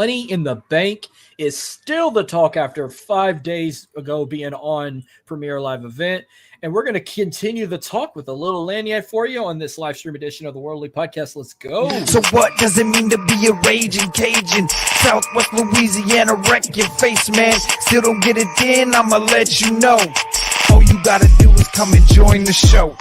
Money in the Bank is still the talk after 5 days ago being on Premiere Live event. And we're going to continue the talk with a little lanyard for you on this live stream edition of the Worldly Podcast. Let's go. So what does it mean to be a raging Cajun? Southwest Louisiana, wreck your face, man. Still don't get it in, I'ma let you know. All you gotta do is come and join the show.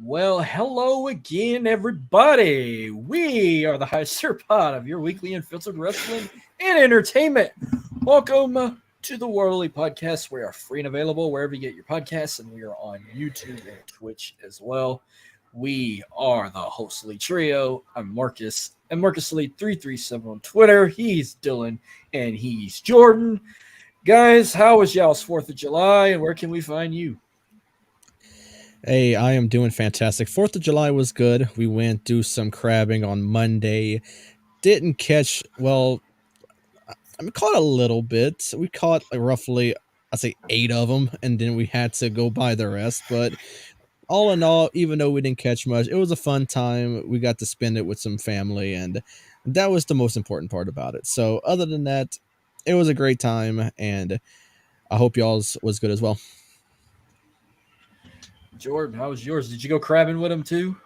Well, hello again, everybody. We are the High Sir Pod of your weekly unfiltered wrestling and entertainment. Welcome to the Worldly Podcast. We are free and available wherever you get your podcasts, and we are on YouTube and Twitch as well. We are the Hostly Trio. I'm Marcus, and Marcus Lee 337 on Twitter. He's Dylan, and he's Jordan. Guys, how was y'all's 4th of July, and where can we find you? Hey, I am doing fantastic. 4th of July was good. We went do some crabbing on Monday. Didn't catch, well, I caught a little bit. We caught like roughly, I'd say 8 of them, and then we had to go buy the rest. But all in all, even though we didn't catch much, it was a fun time. We got to spend it with some family, and that was the most important part about it. So other than that, it was a great time, and I hope y'all's was good as well. Jordan, how was yours? Did you go crabbing with him too?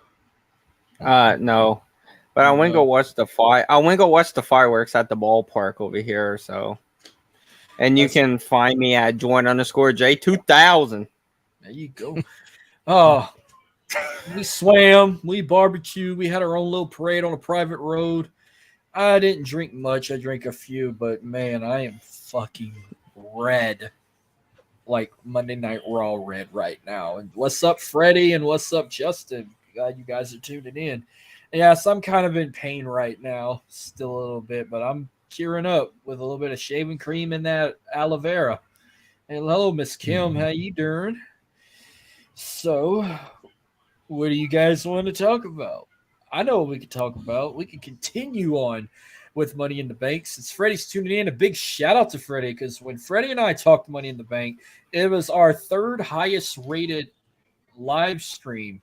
No, but I went to go watch the fireworks at the ballpark over here. So, and you can find me at join_J2000. There you go. Oh, we swam, we barbecued, we had our own little parade on a private road. I didn't drink much. I drank a few, but man, I am fucking red. Like Monday Night Raw red right now. And what's up, Freddie? And what's up, Justin? Glad you guys are tuning in. Yes, I'm kind of in pain right now, still a little bit, but I'm cheering up with a little bit of shaving cream and that aloe vera. And hello, Miss Kim. How you doing? So, what do you guys want to talk about? I know what we could talk about. We can continue on with Money in the Bank. Since Freddie's tuning in, a big shout out to Freddie, because when Freddie and I talked Money in the Bank, it was our 3rd highest rated live stream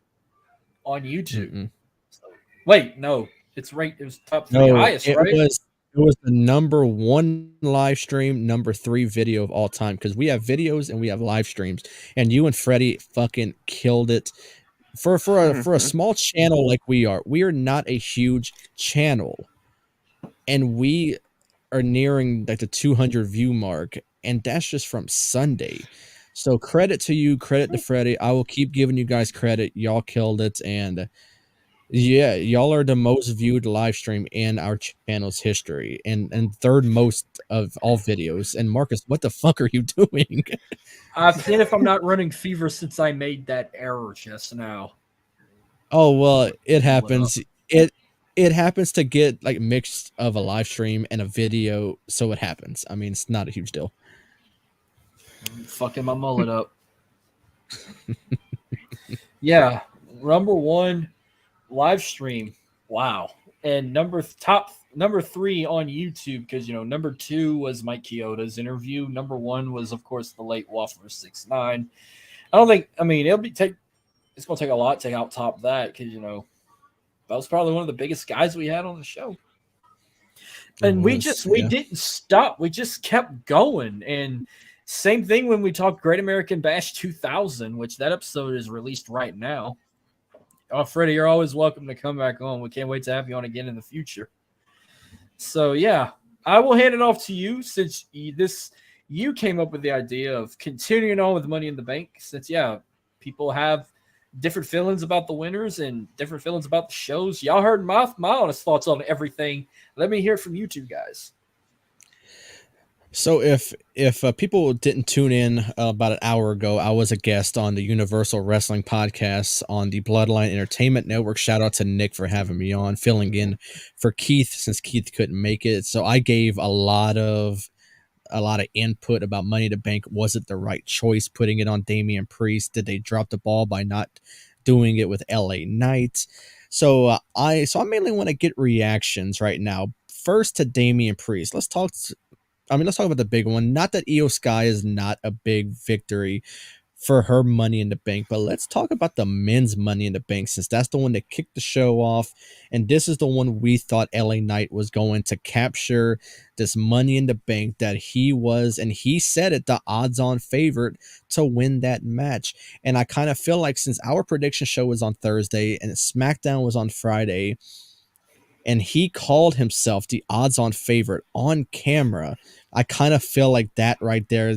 on YouTube. So, wait, no, it was top 3 highest, right? It was the number 1 live stream, number 3 video of all time, because we have videos and we have live streams, and you and Freddie fucking killed it. For a small channel like we are not a huge channel. And we are nearing like the 200 view mark, and that's just from Sunday. So credit to you, credit to Freddie. I will keep giving you guys credit. Y'all killed it, and yeah, y'all are the most viewed live stream in our channel's history, and 3rd most of all videos. And Marcus, what the fuck are you doing? I've seen if I'm not running fever since I made that error just now. Oh well, it happens. It happens to get like mixed of a live stream and a video, so it happens. I mean, it's not a huge deal. I'm fucking my mullet up. Yeah, number 1 live stream. Wow. And number 3 on YouTube, because number 2 was Mike Chioda's interview. Number 1 was, of course, the late Waffler 69. It's gonna take a lot to out top that, because that was probably one of the biggest guys we had on the show. And we didn't stop. We just kept going. And same thing when we talked Great American Bash 2000, which that episode is released right now. Oh, Freddie, you're always welcome to come back on. We can't wait to have you on again in the future. So, yeah, I will hand it off to you, since you came up with the idea of continuing on with Money in the Bank, since, people have different feelings about the winners and different feelings about the shows. Y'all heard my honest thoughts on everything. Let me hear from you two guys. So if people didn't tune in about an hour ago, I was a guest on the Universal Wrestling Podcast on the Bloodline Entertainment Network. Shout out to Nick for having me on, filling in for Keith since Keith couldn't make it. So I gave a lot of input about Money to Bank. Was it the right choice putting it on Damian Priest? Did they drop the ball by not doing it with LA Knight? So I mainly want to get reactions right now. First to Damian Priest. Let's talk about the big one. Not that Io Sky is not a big victory for her Money in the Bank. But let's talk about the men's Money in the Bank, since that's the one that kicked the show off. And this is the one we thought LA Knight was going to capture this Money in the Bank, that he was, and he said it, the odds-on favorite to win that match. And I kind of feel like, since our prediction show was on Thursday and SmackDown was on Friday, and he called himself the odds-on favorite on camera, I kind of feel like that right there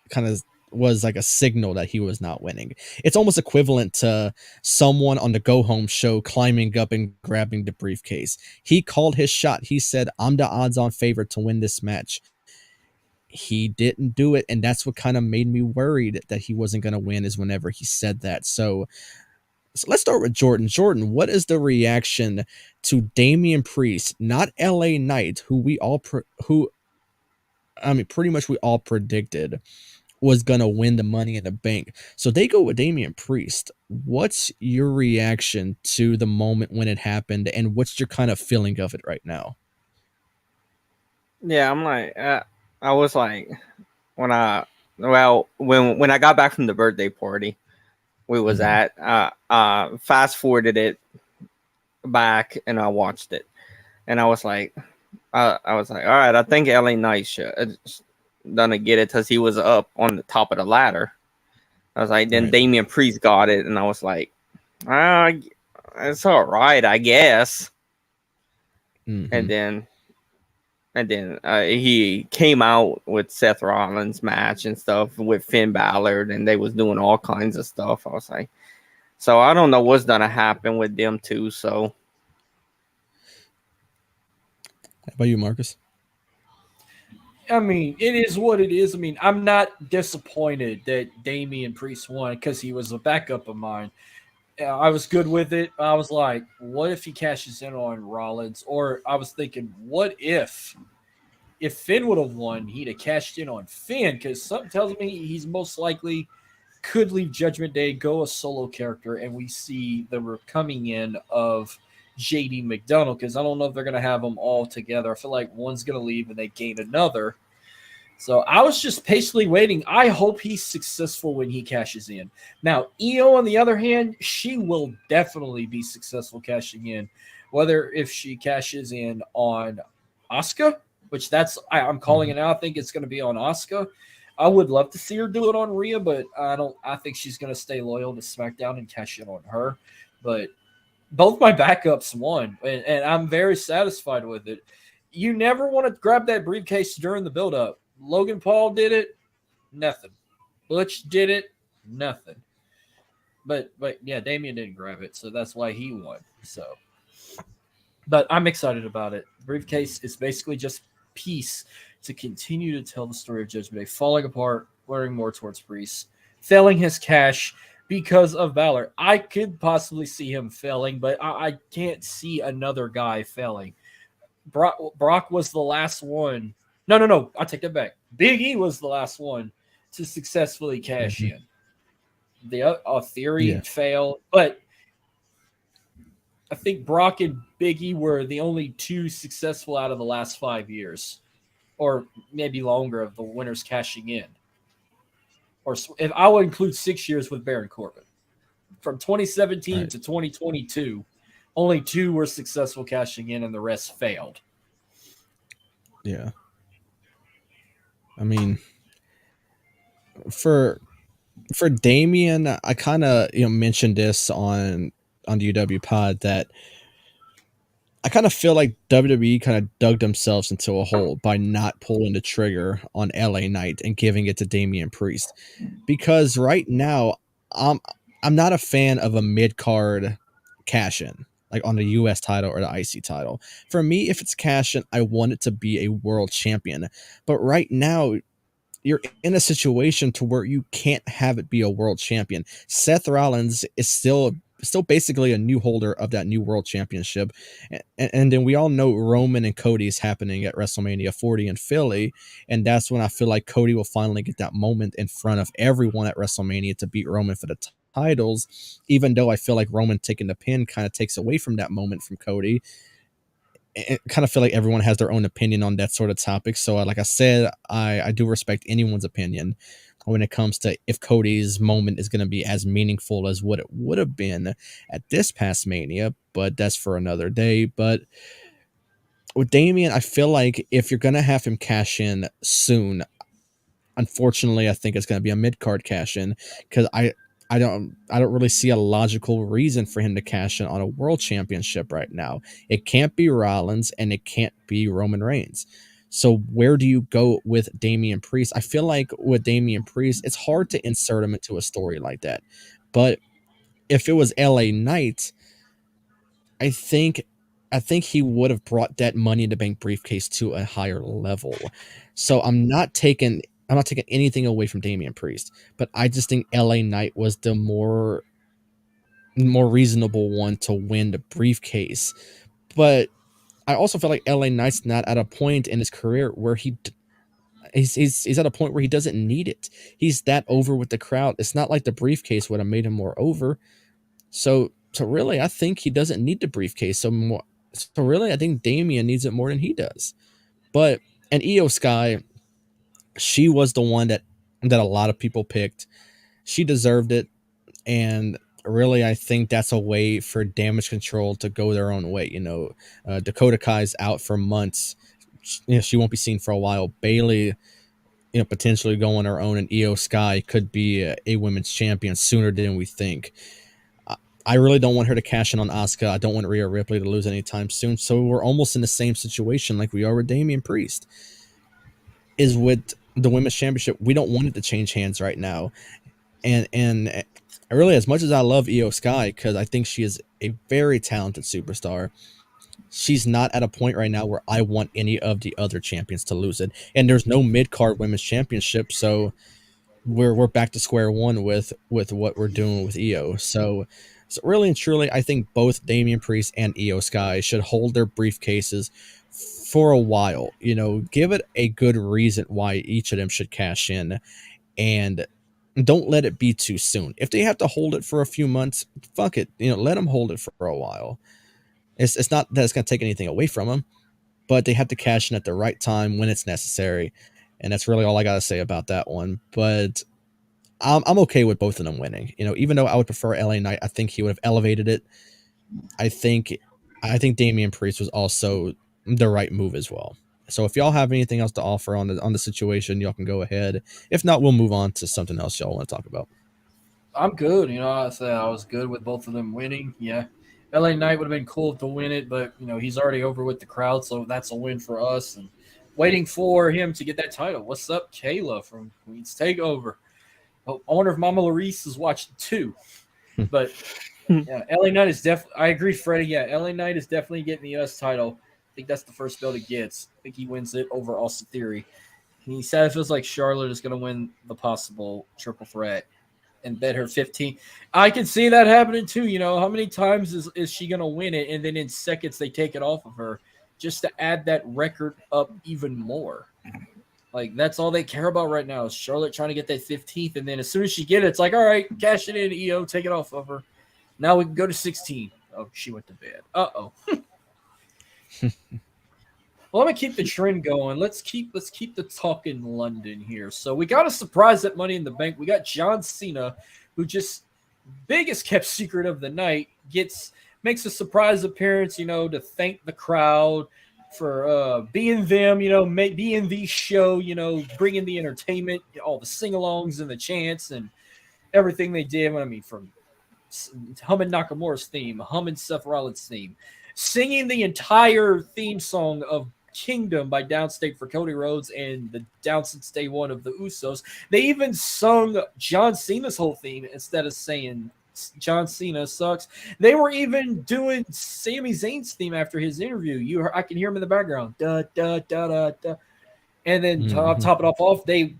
kind of was like a signal that he was not winning. It's almost equivalent to someone on the Go Home show climbing up and grabbing the briefcase. He called his shot. He said, I'm the odds-on favorite to win this match. He didn't do it, and that's what kind of made me worried that he wasn't going to win, is whenever he said that. So let's start with Jordan. Jordan, what is the reaction to Damian Priest, not LA Knight, who we all pretty much we all predicted was going to win the Money in the Bank? So they go with Damian Priest. What's your reaction to the moment when it happened, and what's your kind of feeling of it right now? Yeah, I'm like, I was like, when I got back from the birthday party we was at, fast forwarded it back and I watched it, and I was like, all right, I think LA Knight should gonna get it because he was up on the top of the ladder. I was like, then Right. Damian Priest got it, and I was like, it's all right, I guess. Mhm. And then he came out with Seth Rollins match and stuff with Finn Balor, and they was doing all kinds of stuff. I was like, so I don't know what's gonna happen with them two. So How about you, Marcus? I mean, it is what it is. I mean, I'm not disappointed that Damian Priest won because he was a backup of mine. I was good with it. I was like, what if he cashes in on Rollins? Or I was thinking, what if Finn would have won, he'd have cashed in on Finn? Because something tells me he's most likely could leave Judgment Day, go a solo character, and we see the coming in of JD McDonald, because I don't know if they're going to have them all together. I feel like one's going to leave and they gain another. So I was just patiently waiting. I hope he's successful when he cashes in. Now, Io, on the other hand, she will definitely be successful cashing in. Whether if she cashes in on Asuka, which I'm calling it now. I think it's going to be on Asuka. I would love to see her do it on Rhea, but I think she's going to stay loyal to SmackDown and cash in on her. But both my backups won, and I'm very satisfied with it. You never want to grab that briefcase during the build-up. Logan Paul did it, nothing. Butch did it, nothing. But yeah, Damian didn't grab it, so that's why he won. So, but I'm excited about it. The briefcase is basically just piece to continue to tell the story of Judgment Day falling apart, learning more towards Priest, failing his cash because of Balor. I could possibly see him failing, but I can't see another guy failing. Brock was the last one. No. I take that back. Big E was the last one to successfully cash in. The Theory failed, but I think Brock and Big E were the only two successful out of the last 5 years, or maybe longer, of the winners cashing in. Or if I would include 6 years with Baron Corbin, from 2017 to 2022, only two were successful cashing in, and the rest failed. Yeah. I mean, for Damian, I kind of mentioned this on the UW pod, that I kind of feel like WWE kind of dug themselves into a hole by not pulling the trigger on LA Knight and giving it to Damian Priest, because right now I'm not a fan of a mid-card cash-in, like on the US title or the IC title. For me, if it's cash-in, I want it to be a world champion. But right now, you're in a situation to where you can't have it be a world champion. Seth Rollins is still basically a new holder of that new world championship. And then we all know Roman and Cody is happening at WrestleMania 40 in Philly. And that's when I feel like Cody will finally get that moment in front of everyone at WrestleMania to beat Roman for the titles, even though I feel like Roman taking the pin kind of takes away from that moment from Cody. I kind of feel like everyone has their own opinion on that sort of topic. So like I said, I do respect anyone's opinion. when it comes to if Cody's moment is going to be as meaningful as what it would have been at this past Mania, but that's for another day. But with Damian, I feel like if you're going to have him cash in soon, unfortunately, I think it's going to be a mid-card cash in because I don't really see a logical reason for him to cash in on a world championship right now. It can't be Rollins and it can't be Roman Reigns. So where do you go with Damian Priest? I feel like with Damian Priest, it's hard to insert him into a story like that. But if it was LA Knight, I think he would have brought that Money in the Bank briefcase to a higher level. So I'm not taking anything away from Damian Priest, but I just think LA Knight was the more reasonable one to win the briefcase. But I also feel like LA Knight's not at a point in his career where he's at a point where he doesn't need it. He's that over with the crowd. It's not like the briefcase would have made him more over. So really, I think he doesn't need the briefcase. So really, I think Damian needs it more than he does. But and Io Sky, she was the one that a lot of people picked. She deserved it, and really, I think that's a way for Damage Control to go their own way. Dakota Kai's out for months. She won't be seen for a while. Bailey, potentially going her own, and Io Sky could be a women's champion sooner than we think. I really don't want her to cash in on Asuka. I don't want Rhea Ripley to lose anytime soon. So we're almost in the same situation like we are with Damian Priest. Is with the women's championship, we don't want it to change hands right now. And really, as much as I love Io Sky, because I think she is a very talented superstar, she's not at a point right now where I want any of the other champions to lose it. And there's no mid-card women's championship, so we're back to square one with what we're doing with Io. So really and truly, I think both Damian Priest and Io Sky should hold their briefcases for a while. Give it a good reason why each of them should cash in, and don't let it be too soon. If they have to hold it for a few months, fuck it. Let them hold it for a while. It's not that it's going to take anything away from them, but they have to cash in at the right time when it's necessary. And that's really all I got to say about that one. But I'm okay with both of them winning. Even though I would prefer LA Knight, I think he would have elevated it. I think Damian Priest was also the right move as well. So if y'all have anything else to offer on the situation, y'all can go ahead. If not, we'll move on to something else y'all want to talk about. I'm good. I said I was good with both of them winning. Yeah. LA Knight would have been cool to win it, but he's already over with the crowd, so that's a win for us. And waiting for him to get that title. What's up, Kayla from Queen's Takeover? I wonder if Mama Larice is watching too. But yeah, LA Knight is definitely. I agree, Freddie. Yeah, LA Knight is definitely getting the US title. I think that's the first belt he gets. I think he wins it over Austin Theory. And he said it feels like Charlotte is going to win the possible triple threat and bet her 15. I can see that happening too. How many times is she going to win it, and then in seconds they take it off of her just to add that record up even more. Like, that's all they care about right now is Charlotte trying to get that 15th, and then as soon as she gets it, it's like, all right, cash it in, EO, take it off of her. Now we can go to 16. Oh, she went to bed. Uh-oh. Well, let me keep the trend going. Let's keep the talk in London here. So we got a surprise at Money in the Bank. We got John Cena, who just biggest kept secret of the night, makes a surprise appearance, to thank the crowd for being them, being the show, bringing the entertainment, all the sing-alongs and the chants and everything they did. I mean, from humming Nakamura's theme, humming Seth Rollins' theme, singing the entire theme song of Kingdom by Downstate for Cody Rhodes and the Down Since Day One of the Usos. They even sung John Cena's whole theme instead of saying John Cena sucks. They were even doing Sami Zayn's theme after his interview. I can hear him in the background. Da, da, da, da, da. And then top it off, they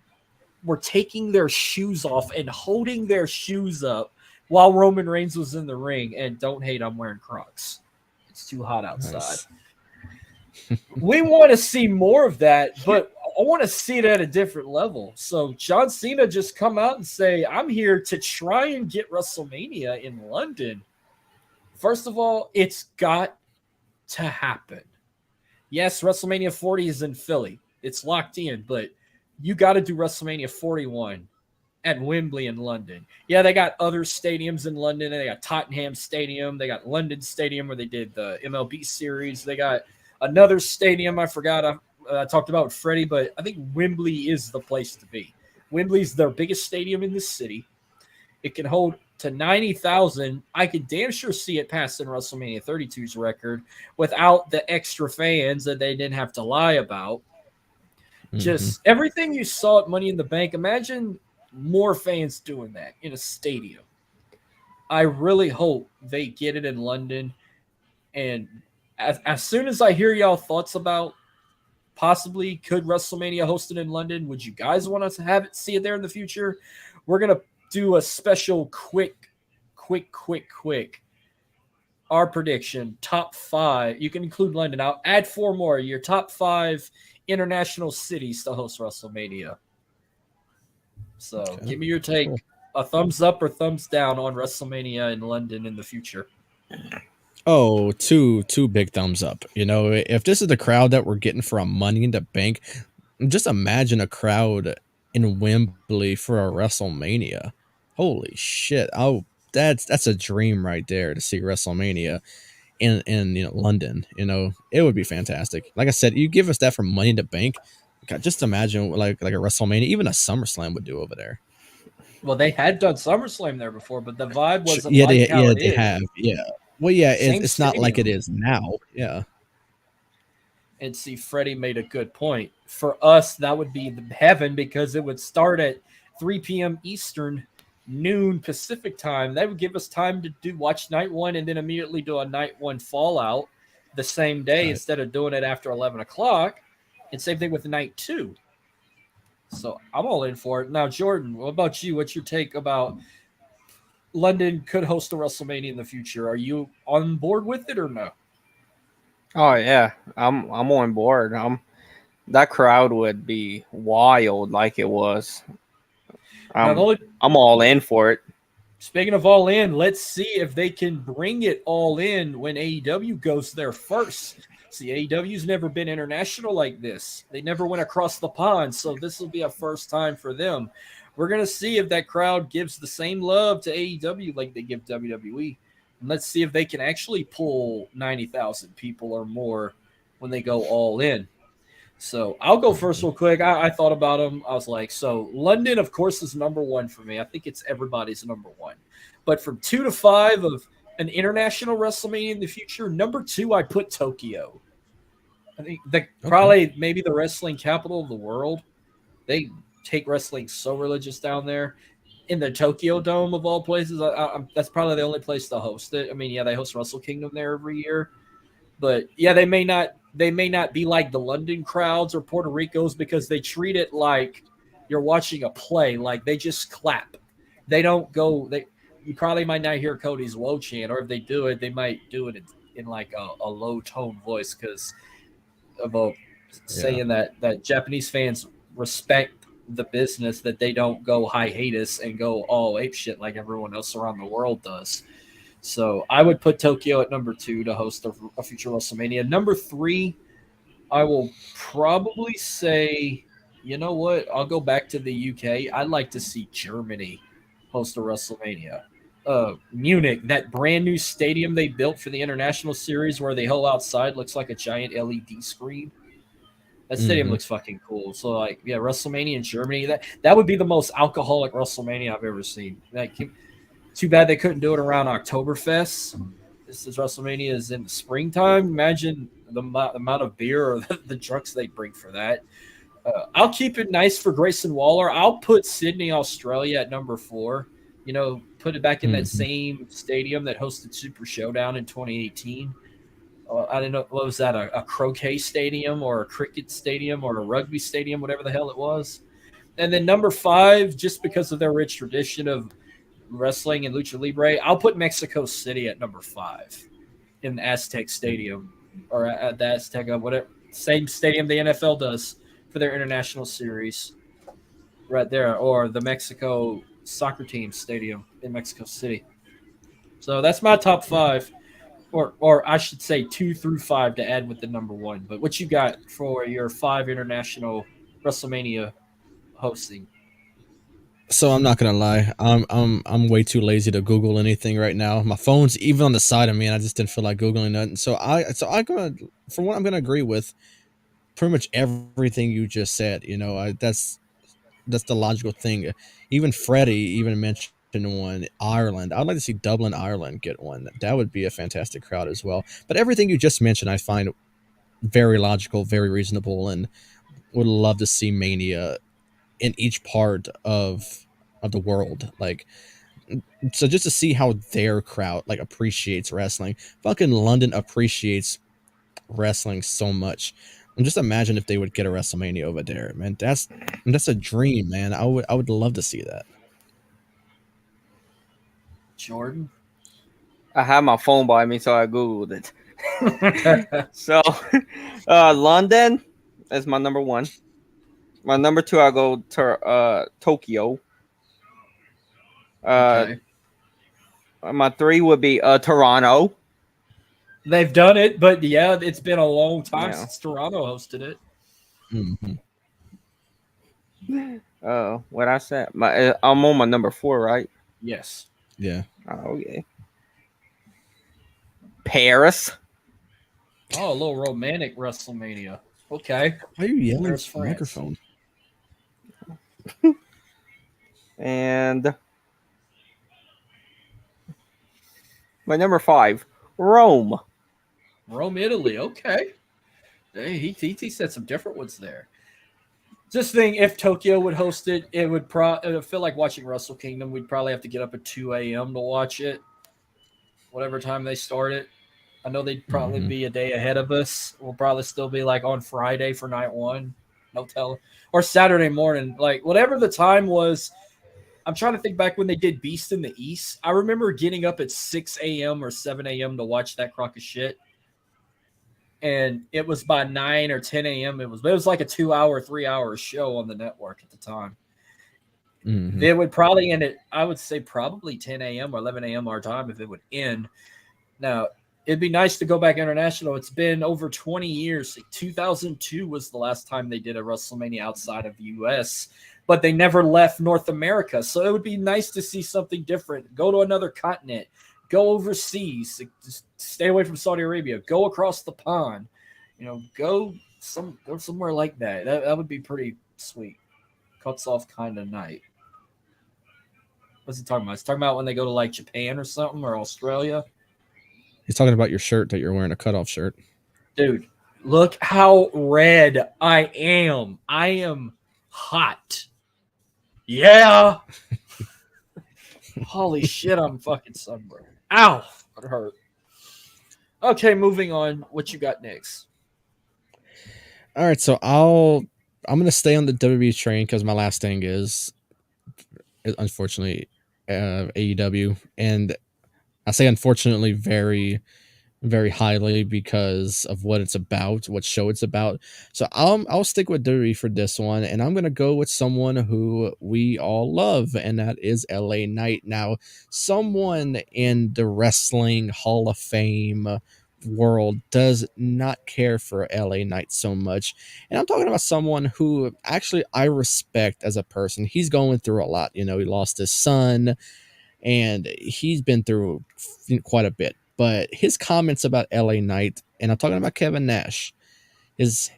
were taking their shoes off and holding their shoes up while Roman Reigns was in the ring. And don't hate, I'm wearing Crocs. It's too hot outside. Nice. We want to see more of that, but I want to see it at a different level. So John Cena just come out and say, I'm here to try and get WrestleMania in London. First of all, it's got to happen. Yes, WrestleMania 40 is in Philly. It's locked in, but you got to do WrestleMania 41 at Wembley in London. Yeah, they got other stadiums in London. They got Tottenham Stadium. They got London Stadium where they did the MLB series. They got another stadium I forgot I talked about with Freddie, but I think Wembley is the place to be. Wembley's their biggest stadium in the city. It can hold to 90,000. I could damn sure see it passing WrestleMania 32's record without the extra fans that they didn't have to lie about. Just everything you saw at Money in the Bank, imagine more fans doing that in a stadium. I really hope they get it in London. And as soon as I hear y'all thoughts about possibly could WrestleMania host it in London, would you guys want us to have it, see it there in the future? We're going to do a special quick. Our prediction, top 5. You can include London. I'll add 4 more. Your top 5 international cities to host WrestleMania. So give me your take. Cool. A thumbs up or thumbs down on WrestleMania in London in the future. Oh, two big thumbs up. You know, if this is the crowd that we're getting for a Money in the Bank, just imagine a crowd in Wembley for a WrestleMania. Holy shit. Oh, that's a dream right there to see WrestleMania in London. You know, it would be fantastic. Like I said, you give us that for Money in the Bank. God, just imagine like a WrestleMania, even a SummerSlam would do over there. Well, they had done SummerSlam there before, but the vibe wasn't they have. Yeah. Well, yeah, it's not like it is now. Yeah. And see, Freddie made a good point. For us, that would be heaven because it would start at 3 p.m. Eastern, noon Pacific time. That would give us time to watch night 1 and then immediately do a night 1 fallout the same day instead of doing it after 11 o'clock. And same thing with night 2. So I'm all in for it. Now, Jordan, what about you? What's your take about London could host a WrestleMania in the future? Are you on board with it or no? Oh yeah, I'm on board. That crowd would be wild like it was. I'm all in for it. Speaking of all in, let's see if they can bring it all in when AEW goes there first. See, AEW's never been international like this. They never went across the pond, so this will be a first time for them. We're going to see if that crowd gives the same love to AEW like they give WWE. And let's see if they can actually pull 90,000 people or more when they go all in. So I'll go first real quick. I thought about them. I was like, so London, of course, is number 1 for me. I think it's everybody's number 1. But from 2 to 5 of an international WrestleMania in the future, number 2, I put Tokyo. I think probably maybe the wrestling capital of the world. They take wrestling so religious down there. In the Tokyo Dome of all places, that's probably the only place to host it. I mean, yeah, they host Wrestle Kingdom there every year. But yeah, they may not be like the London crowds or Puerto Rico's because they treat it like you're watching a play. Like they just clap. They don't go. You probably might not hear Cody's "Whoa" chant, or if they do it, they might do it in like a low tone voice because of saying that Japanese fans respect the business, that they don't go hiatus and go all ape shit like everyone else around the world does. So I would put Tokyo at number 2 to host a future WrestleMania. Number 3, I will probably say, you know what? I'll go back to the UK. I'd like to see Germany host a WrestleMania. Munich, that brand new stadium they built for the international series where the whole outside looks like a giant LED screen. That stadium looks fucking cool. So, like, yeah, WrestleMania in Germany, that would be the most alcoholic WrestleMania I've ever seen. Too bad they couldn't do it around Oktoberfest. This is WrestleMania is in the springtime. Imagine the amount of beer or the drunks they bring for that. I'll keep it nice for Grayson Waller. I'll put Sydney, Australia at number 4. You know, put it back in that same stadium that hosted Super Showdown in 2018. I don't know, what was that, a croquet stadium or a cricket stadium or a rugby stadium, whatever the hell it was. And then number 5, just because of their rich tradition of wrestling and lucha libre, I'll put Mexico City at number 5 in the Aztec Stadium, or at the Aztec, whatever, same stadium the NFL does for their international series right there, or the Mexico soccer team stadium in Mexico City. So that's my top 5. Or I should say 2 through 5 to add with the number 1. But what you got for your 5 international WrestleMania hosting? So I'm not gonna lie, I'm way too lazy to Google anything right now. My phone's even on the side of me, and I just didn't feel like googling nothing. So I gonna for one, I'm gonna agree with pretty much everything you just said. That's the logical thing. Even Freddie even mentioned one, Ireland. I'd like to see Dublin, Ireland get one. That would be a fantastic crowd as well. But everything you just mentioned, I find very logical, very reasonable, and would love to see Mania in each part of the world. Like, so just to see how their crowd like appreciates wrestling. Fucking London appreciates wrestling so much. And just imagine if they would get a WrestleMania over there, man. That's a dream, man. I would love to see that. Jordan. I have my phone by me, so I googled it. So, London is my number one. My number two, I go to Tokyo. Uh, Okay. my three would be Toronto. They've done it, but yeah, it's been a long time Yeah. since Toronto hosted it. Mm-hmm. What I said? I'm on my number four, right? Yes. Yeah. Oh, okay. Paris. Oh, a little romantic WrestleMania. Okay. Why are you yelling There's into the France. microphone? And my number five, Rome. Rome, Italy. Okay. Hey, he said some different ones there. Just think, if Tokyo would host it, it would feel like watching Wrestle Kingdom. We'd probably have to get up at 2 a.m. to watch it, whatever time they start it. I know they'd probably Mhm. be a day ahead of us. We'll probably still be like on Friday for night one. No telling. Or Saturday morning. Like, whatever the time was. I'm trying to think back when they did Beast in the East. I remember getting up at 6 a.m. or 7 a.m. to watch that crock of shit. And it was by 9 or 10 a.m. It was like a 2-hour, 3-hour show on the network at the time. Mhm. They would probably end it, I would say probably 10 a.m. or 11 a.m. our time if it would end. Now, it'd be nice to go back international. It's been over 20 years. 2002 was the last time they did a WrestleMania outside of the U.S., but they never left North America. So it would be nice to see something different. Go to another continent. Go overseas. Just stay away from Saudi Arabia. Go across the pond. Go somewhere like that. That would be pretty sweet. Cuts off kind of night. What's he talking about? He's talking about when they go to like Japan or something, or Australia. He's talking about your shirt that you're wearing, a cutoff shirt. Dude, look how red I am. I am hot. Yeah. Holy shit, I'm fucking sunburned. Ow, it hurt. Okay, moving on. What you got next? All right, so I'm gonna stay on the WWE train because my last thing is unfortunately AEW, and I say unfortunately very very highly because of what it's about, what show it's about. So I'll stick with WWE for this one, and I'm gonna go with someone who we all love, and that is LA Knight. Now, someone in the wrestling Hall of Fame world does not care for LA Knight so much. And I'm talking about someone who actually I respect as a person. He's going through a lot. He lost his son and he's been through quite a bit. But his comments about LA Knight, and I'm talking about Kevin Nash, his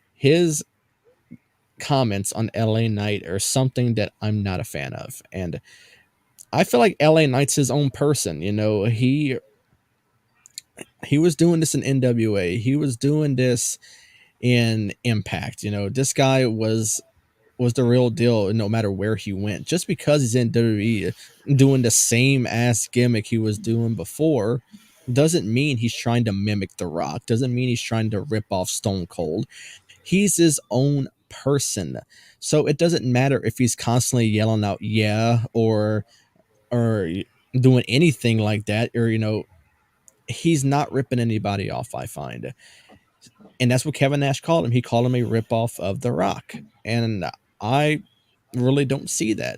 comments on LA Knight are something that I'm not a fan of. And I feel like LA Knight's his own person. He was doing this in NWA. He was doing this in Impact. This guy was the real deal no matter where he went. Just because he's in WWE doing the same ass gimmick he was doing before doesn't mean he's trying to mimic The Rock, doesn't mean he's trying to rip off Stone Cold. He's his own person. So it doesn't matter if he's constantly yelling out yeah or doing anything like that, or he's not ripping anybody off, I find. And that's what Kevin Nash called him. He called him a ripoff of The Rock. And I really don't see that.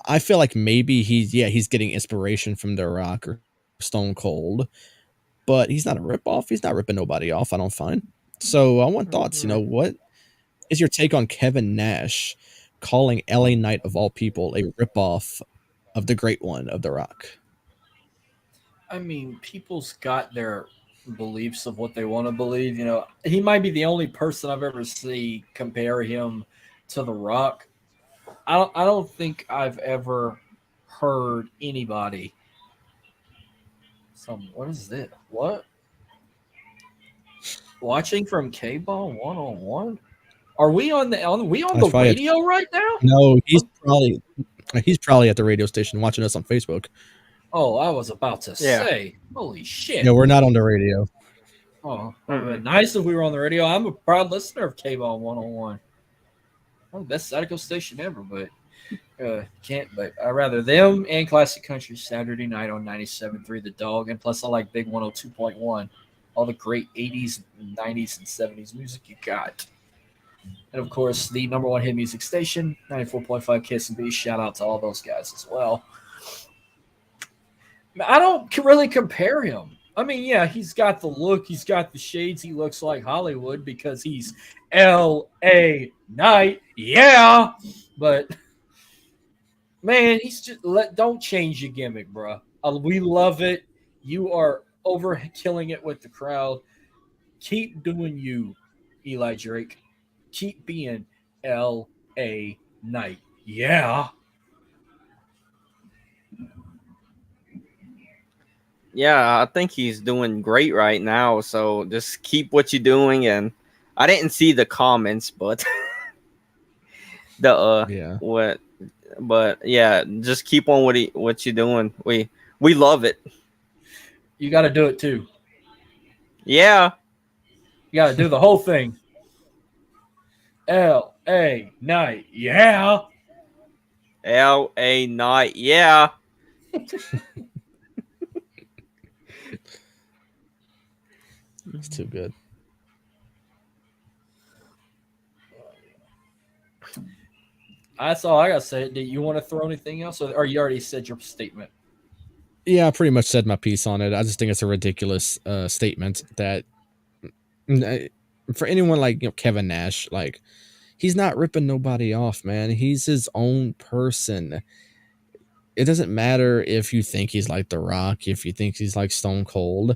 I feel like maybe he's getting inspiration from The Rock or Stone Cold, but he's not a ripoff. He's not ripping nobody off, I don't find. So I want thoughts. What is your take on Kevin Nash calling LA Knight of all people a ripoff of the Great One of The Rock. I mean, people's got their beliefs of what they want to believe. You know, he might be the only person I've ever seen compare him to The Rock. I don't think I've ever heard anybody. What is this? What? Watching from K-Ball 101? Are we on That's the probably radio right now? No, he's probably at the radio station watching us on Facebook. Oh, I was about to Yeah. say, holy shit. Yeah, we're not on the radio. Oh, it would have been nice if we were on the radio. I'm a proud listener of K-Ball 101. Well, best Zydeco station ever, but can't. But I rather them and Classic Country Saturday night on 97.3 The Dog, and plus I like Big 102.1. All the great 80s, 90s, and 70s music you got. And of course, the number one hit music station, 94.5 KSB. Shout out to all those guys as well. I don't really compare him. I mean, yeah, he's got the look, he's got the shades, he looks like Hollywood because he's L.A. Knight, yeah. But man, he's just don't change your gimmick, bro. We love it. You are overkilling it with the crowd. Keep doing you, Eli Drake. Keep being L.A. Knight, yeah. Yeah, I think he's doing great right now. So just keep what you're doing. And I didn't see the comments, but just keep on what you're doing. We love it. You got to do it too. Yeah, you got to do the whole thing. L.A. Knight, yeah. L.A. Knight, yeah. It's too good. That's all I got to say. Do you want to throw anything else, or you already said your statement? Yeah, I pretty much said my piece on it. I just think it's a ridiculous statement that for anyone like Kevin Nash, like he's not ripping nobody off, man. He's his own person. It doesn't matter if you think he's like The Rock, if you think he's like Stone Cold.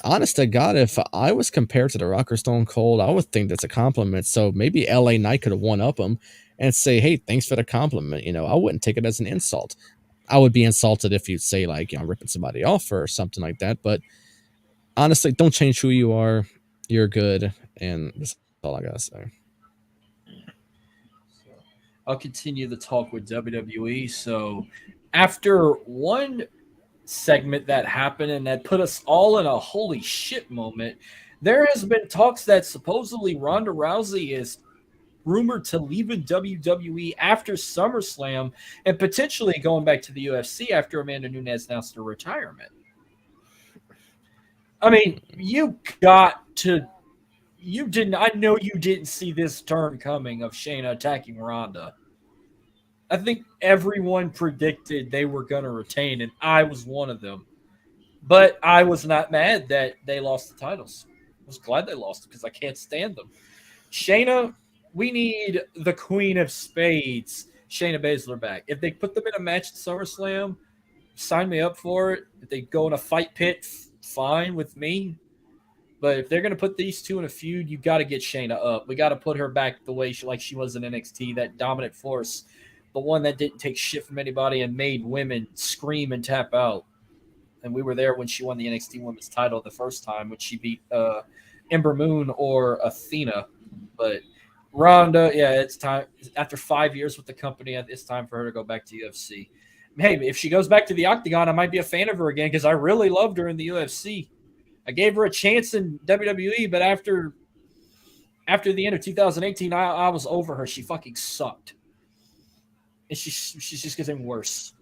Honest to God, if I was compared to The Rock or Stone Cold, I would think that's a compliment. So maybe LA Knight could have one up him and say, hey, thanks for the compliment. I wouldn't take it as an insult. I would be insulted if you'd say like, ripping somebody off or something like that. But honestly, don't change who you are. You're good. And that's all I got to say. I'll continue the talk with WWE. So after one segment that happened and that put us all in a holy shit moment, there has been talks that supposedly Ronda Rousey is rumored to leave in WWE after SummerSlam and potentially going back to the UFC after Amanda Nunes announced her retirement. I mean, I know you didn't see this turn coming of Shayna attacking Ronda. I think everyone predicted they were going to retain, and I was one of them. But I was not mad that they lost the titles. I was glad they lost because I can't stand them. Shayna, we need the Queen of Spades, Shayna Baszler, back. If they put them in a match at SummerSlam, sign me up for it. If they go in a fight pit, fine with me. But if they're going to put these two in a feud, you got to get Shayna up. We got to put her back the way she was in NXT, that dominant force. The one that didn't take shit from anybody and made women scream and tap out. And we were there when she won the NXT Women's title the first time, when she beat Ember Moon or Athena. But Ronda, yeah, it's time. After 5 years with the company, it's time for her to go back to UFC. Hey, if she goes back to the Octagon, I might be a fan of her again because I really loved her in the UFC. I gave her a chance in WWE, but after the end of 2018, I was over her. She fucking sucked. And she's just getting worse.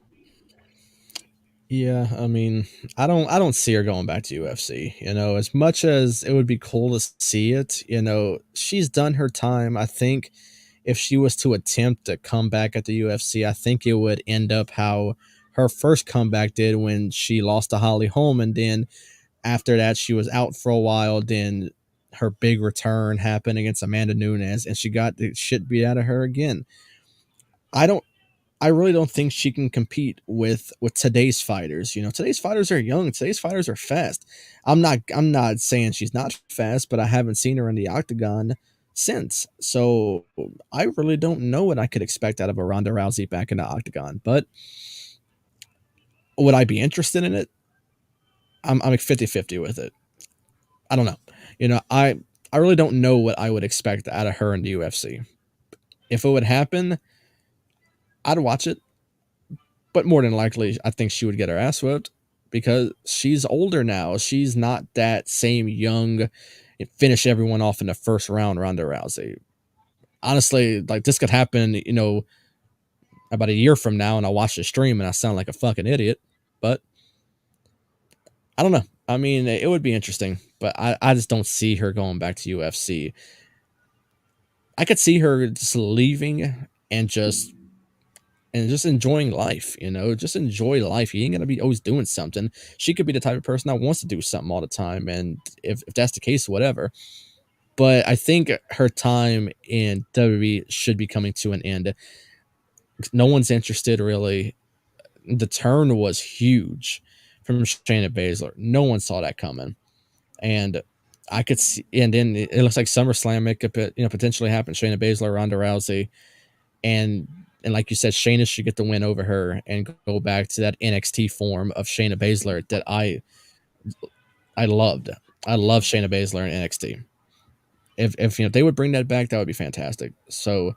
Yeah, I mean, I don't see her going back to UFC. As much as it would be cool to see it, she's done her time. I think if she was to attempt to come back at the UFC, I think it would end up how her first comeback did when she lost to Holly Holm, and then after that she was out for a while. Then her big return happened against Amanda Nunes, and she got the shit beat out of her again. I really don't think she can compete with today's fighters. Today's fighters are young. Today's fighters are fast. I'm not saying she's not fast, but I haven't seen her in the octagon since. So I really don't know what I could expect out of a Ronda Rousey back in the octagon. But would I be interested in it? I'm like 50-50 with it. I don't know. I really don't know what I would expect out of her in the UFC. If it would happen, I'd watch it. But more than likely, I think she would get her ass whipped because she's older now. She's not that same young, finish everyone off in the first round Ronda Rousey. Honestly, like this could happen, about a year from now, and I'll watch the stream and I sound like a fucking idiot. But I don't know. I mean, it would be interesting, but I just don't see her going back to UFC. I could see her just leaving and just enjoying life, just enjoy life. You ain't gonna be always doing something. She could be the type of person that wants to do something all the time, and if that's the case, whatever. But I think her time in WWE should be coming to an end. No one's interested, really. The turn was huge from Shayna Baszler. No one saw that coming, and I could see. And then it looks like SummerSlam it could potentially happen. Shayna Baszler, Ronda Rousey, and like you said, Shayna should get the win over her and go back to that NXT form of Shayna Baszler that I loved. I love Shayna Baszler in NXT. If they would bring that back, that would be fantastic. So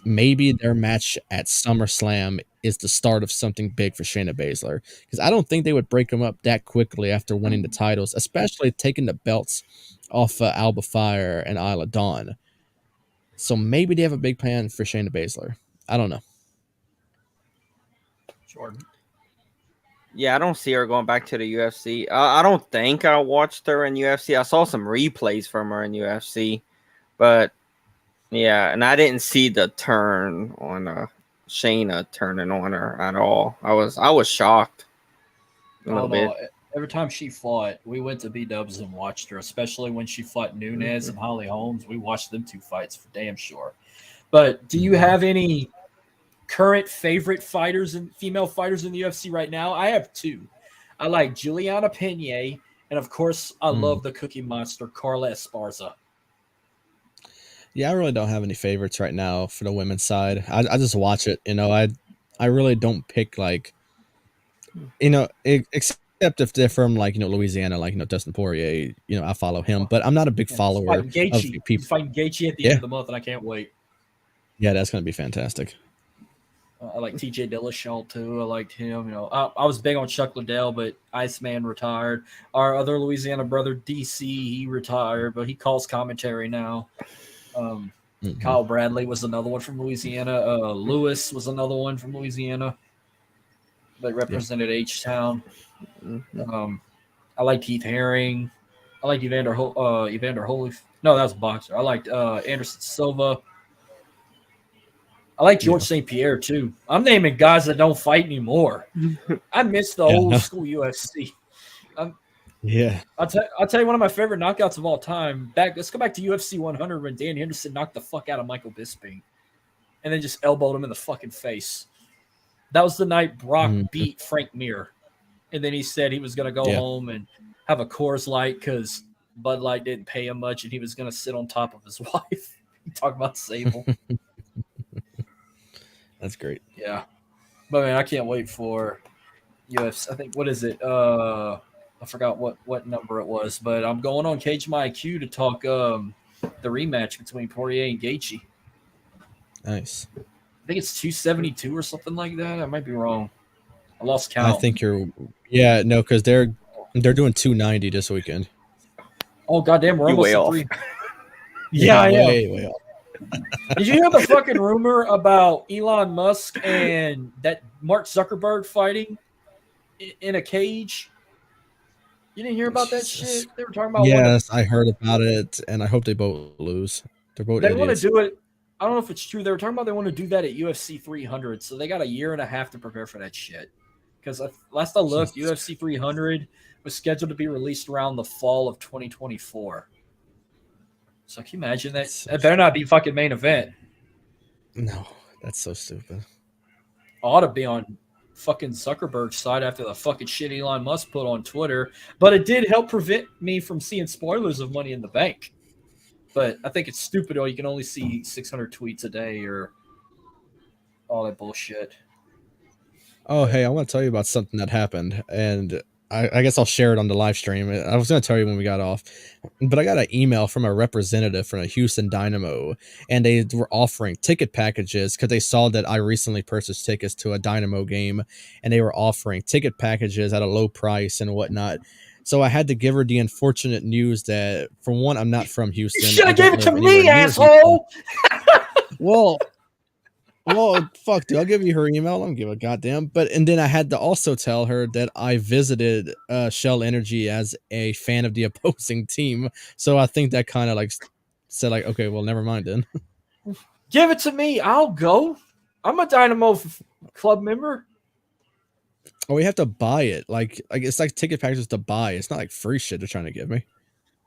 maybe their match at SummerSlam is the start of something big for Shayna Baszler, because I don't think they would break them up that quickly after winning the titles, especially taking the belts off Alba Fire and Isla Dawn. So maybe they have a big plan for Shayna Baszler. I don't know. Jordan. Yeah, I don't see her going back to the UFC. I don't think I watched her in UFC. I saw some replays from her in UFC, but yeah, and I didn't see the turn on Shayna turning on her at all. I was shocked a little bit. Every time she fought, we went to B-Dubs and watched her, especially when she fought Nunes and Holly Holmes. We watched them two fights for damn sure. But do you have any current favorite fighters and female fighters in the UFC right now? I have two. I like Juliana Pena, and of course, I love the Cookie Monster, Carla Esparza. Yeah, I really don't have any favorites right now for the women's side. I just watch it. I really don't pick except if they're from Louisiana, Dustin Poirier. I follow him, but I'm not a big follower of people. He's fighting Gaethje at the end of the month, and I can't wait. Yeah, that's gonna be fantastic. I like TJ Dillashaw too. I liked him. I was big on Chuck Liddell, but Iceman retired. Our other Louisiana brother, DC, he retired, but he calls commentary now. Kyle Bradley was another one from Louisiana. Lewis was another one from Louisiana that represented H-Town. I liked Heath Herring. I liked Evander Holyfield. No, that was a boxer. I liked Anderson Silva. I like George St. Pierre too. I'm naming guys that don't fight anymore. I miss the old school UFC. I'll tell you one of my favorite knockouts of all time. Let's go back to UFC 100 when Dan Henderson knocked the fuck out of Michael Bisping, and then just elbowed him in the fucking face. That was the night Brock beat Frank Mir, and then he said he was going to go home and have a Coors Light because Bud Light didn't pay him much, and he was going to sit on top of his wife. He talked about Sable. That's great. Yeah. But man, I can't wait for UFC. I think, what is it? I forgot what number it was, but I'm going on Cage My IQ to talk the rematch between Poirier and Gaethje. Nice. I think it's 272 or something like that. I might be wrong. I lost count. I think because they're doing 290 this weekend. Oh goddamn, we're almost at 3. Yeah, way off. Did you hear the fucking rumor about Elon Musk and that Mark Zuckerberg fighting in a cage? You didn't hear about that shit? They were talking about. Yes, I heard about it, and I hope they both lose. They're both. They want to do it. I don't know if it's true. They were talking about they want to do that at UFC 300, so they got a year and a half to prepare for that shit. Because last I looked, UFC 300 was scheduled to be released around the fall of 2024. So can you imagine that? It better not be fucking main event. No, That's so stupid. Ought to be on fucking Zuckerberg's side after the fucking shit Elon Musk put on Twitter. But it did help prevent me from seeing spoilers of Money in the Bank. But I think it's stupid. You can only see 600 tweets a day or all that bullshit. Oh, hey, I want to tell you about something that happened, and I guess I'll share it on the live stream. I was going to tell you when we got off, but I got an email from a representative from a Houston Dynamo, and they were offering ticket packages because they saw that I recently purchased tickets to a Dynamo game, and they were offering ticket packages at a low price and whatnot. So I had to give her the unfortunate news that, for one, I'm not from Houston. You should I have don't gave it to live me, anywhere near asshole. Houston. Well, fuck, dude. I'll give you her email. I don't give a goddamn. And then I had to also tell her that I visited Shell Energy as a fan of the opposing team. So I think that kind of like said like, okay, well, never mind then. Give it to me. I'll go. I'm a Dynamo club member. Oh, we have to buy it. Like it's like ticket packages to buy. It's not like free shit they're trying to give me.